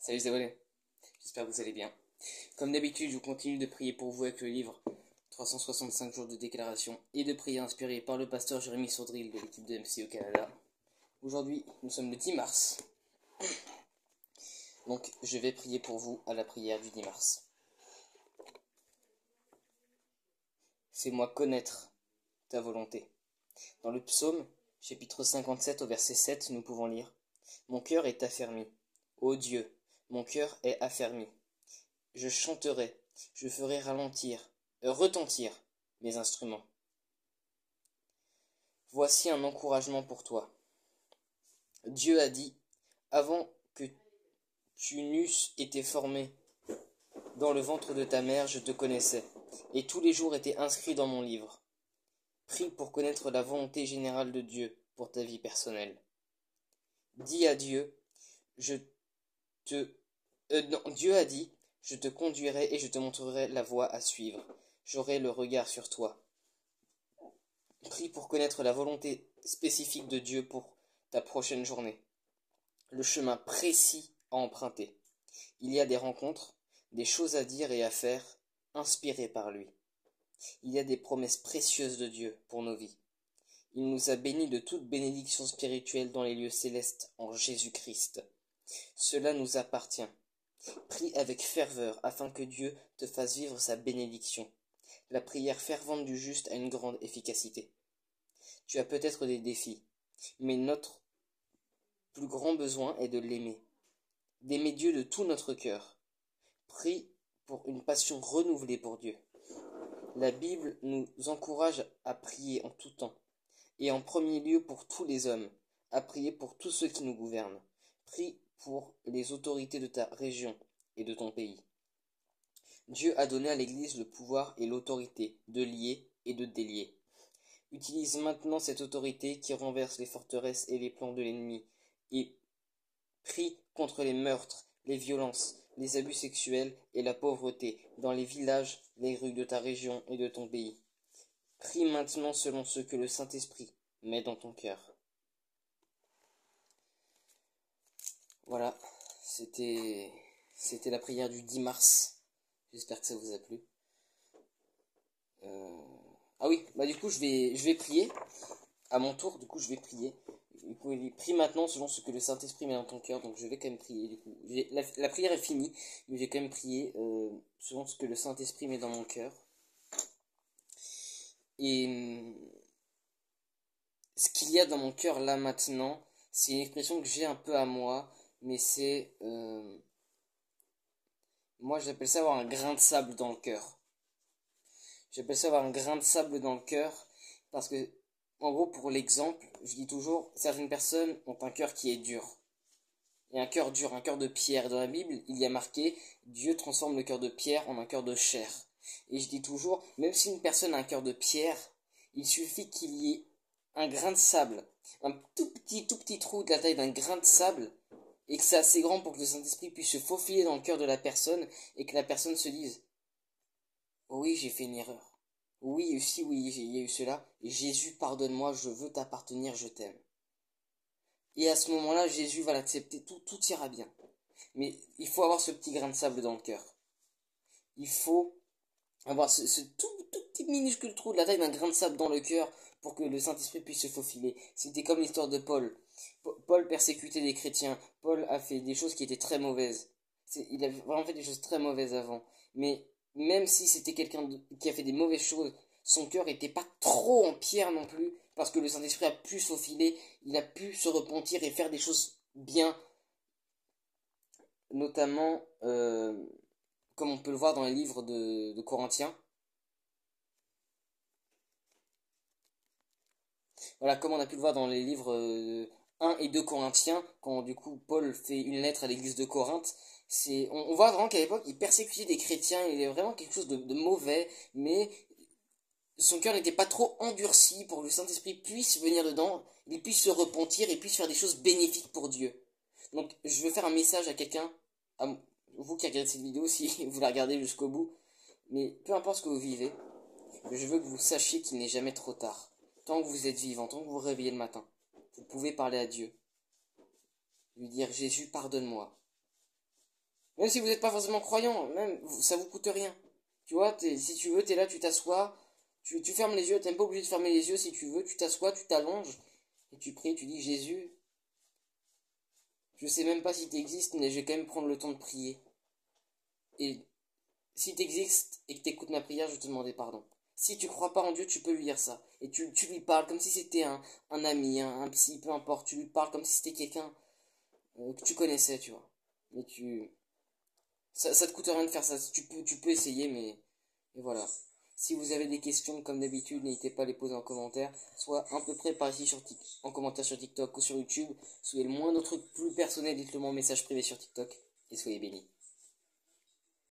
Salut, c'est Walé. J'espère que vous allez bien. Comme d'habitude, je continue de prier pour vous avec le livre 365 jours de déclaration et de prière inspiré par le pasteur Jérémy Saudril de l'équipe de MC au Canada. Aujourd'hui, nous sommes le 10 mars. Donc, je vais prier pour vous à la prière du 10 mars. Fais-moi connaître ta volonté. Dans le psaume, chapitre 57 au verset 7, nous pouvons lire: Mon cœur est affermi. Ô Dieu, mon cœur est affermi. Je chanterai, je ferai retentir mes instruments. Voici un encouragement pour toi. Dieu a dit: avant que tu n'eusses été formé dans le ventre de ta mère, je te connaissais, et tous les jours étaient inscrits dans mon livre. Prie pour connaître la volonté générale de Dieu pour ta vie personnelle. Dis à Dieu: Dieu a dit: je te conduirai et je te montrerai la voie à suivre. J'aurai le regard sur toi. Prie pour connaître la volonté spécifique de Dieu pour ta prochaine journée. Le chemin précis à emprunter. Il y a des rencontres, des choses à dire et à faire, inspirées par lui. Il y a des promesses précieuses de Dieu pour nos vies. Il nous a bénis de toute bénédiction spirituelle dans les lieux célestes en Jésus-Christ. Cela nous appartient. Prie avec ferveur afin que Dieu te fasse vivre sa bénédiction. La prière fervente du juste a une grande efficacité. Tu as peut-être des défis, mais notre plus grand besoin est de l'aimer, d'aimer Dieu de tout notre cœur. Prie pour une passion renouvelée pour Dieu. La Bible nous encourage à prier en tout temps, et en premier lieu pour tous les hommes, à prier pour tous ceux qui nous gouvernent. Prie pour les autorités de ta région et de ton pays. Dieu a donné à l'Église le pouvoir et l'autorité de lier et de délier. Utilise maintenant cette autorité qui renverse les forteresses et les plans de l'ennemi, et prie contre les meurtres, les violences, les abus sexuels et la pauvreté dans les villages, les rues de ta région et de ton pays. Prie maintenant selon ce que le Saint-Esprit met dans ton cœur. Voilà, c'était la prière du 10 mars. J'espère que ça vous a plu. Ah oui, bah du coup je vais prier. À mon tour, du coup je vais prier. Du coup, prie maintenant selon ce que le Saint-Esprit met dans ton cœur. Donc je vais quand même prier. Du coup, la prière est finie, mais j'ai quand même prié selon ce que le Saint-Esprit met dans mon cœur. Et ce qu'il y a dans mon cœur là maintenant, c'est une expression que j'ai un peu à moi, mais c'est moi j'appelle ça avoir un grain de sable dans le cœur. J'appelle ça avoir un grain de sable dans le cœur parce que, en gros, pour l'exemple, je dis toujours, certaines personnes ont un cœur qui est dur. Et un cœur dur, un cœur de pierre. Dans la Bible, il y a marqué: Dieu transforme le cœur de pierre en un cœur de chair. Et je dis toujours, même si une personne a un cœur de pierre, il suffit qu'il y ait un grain de sable, un tout petit trou de la taille d'un grain de sable, et que c'est assez grand pour que le Saint-Esprit puisse se faufiler dans le cœur de la personne, et que la personne se dise: oh oui, j'ai fait une erreur. Oui, aussi, oui, il y a eu cela. Et Jésus, pardonne-moi, je veux t'appartenir, je t'aime. Et à ce moment-là, Jésus va l'accepter, tout ira bien. Mais il faut avoir ce petit grain de sable dans le cœur. Il faut avoir ce tout petit minuscule trou de la taille d'un grain de sable dans le cœur pour que le Saint-Esprit puisse se faufiler. C'était comme l'histoire de Paul. Paul persécutait des chrétiens. Paul a fait des choses qui étaient très mauvaises. Il a vraiment fait des choses très mauvaises avant. Mais même si c'était quelqu'un qui a fait des mauvaises choses, son cœur n'était pas trop en pierre non plus, parce que le Saint-Esprit a pu se faufiler, il a pu se repentir et faire des choses bien, notamment comme on peut le voir dans les livres de Corinthiens. Voilà, comme on a pu le voir dans les livres 1 et 2 Corinthiens, quand du coup Paul fait une lettre à l'église de Corinthe, on voit vraiment qu'à l'époque il persécutait des chrétiens, il est vraiment quelque chose de mauvais, mais son cœur n'était pas trop endurci pour que le Saint-Esprit puisse venir dedans, il puisse se repentir et puisse faire des choses bénéfiques pour Dieu. Donc je veux faire un message à quelqu'un, à vous qui regardez cette vidéo, si vous la regardez jusqu'au bout, mais peu importe ce que vous vivez, je veux que vous sachiez qu'il n'est jamais trop tard. Tant que vous êtes vivant, tant que vous vous réveillez le matin, vous pouvez parler à Dieu. Lui dire: Jésus, pardonne-moi. Même si vous n'êtes pas forcément croyant, même, ça vous coûte rien. Tu vois, si tu veux, t'es là, tu t'assois, tu fermes les yeux, t'es même pas obligé de fermer les yeux si tu veux, tu t'assois, tu t'allonges, et tu pries, tu dis Jésus, je sais même pas si t'existes, mais je vais quand même prendre le temps de prier. Et si t'existes et que t'écoutes ma prière, je vais te demander pardon. Si tu crois pas en Dieu, tu peux lui dire ça. Et tu lui parles comme si c'était un ami, un psy, peu importe. Tu lui parles comme si c'était quelqu'un que tu connaissais, tu vois. Mais ça te coûte rien de faire ça. Tu peux essayer, mais et voilà. Si vous avez des questions, comme d'habitude, n'hésitez pas à les poser en commentaire. Soit à peu près par ici en commentaire sur TikTok ou sur YouTube. Si vous avez le moindre truc plus personnel, dites-le moi en message privé sur TikTok. Et soyez bénis.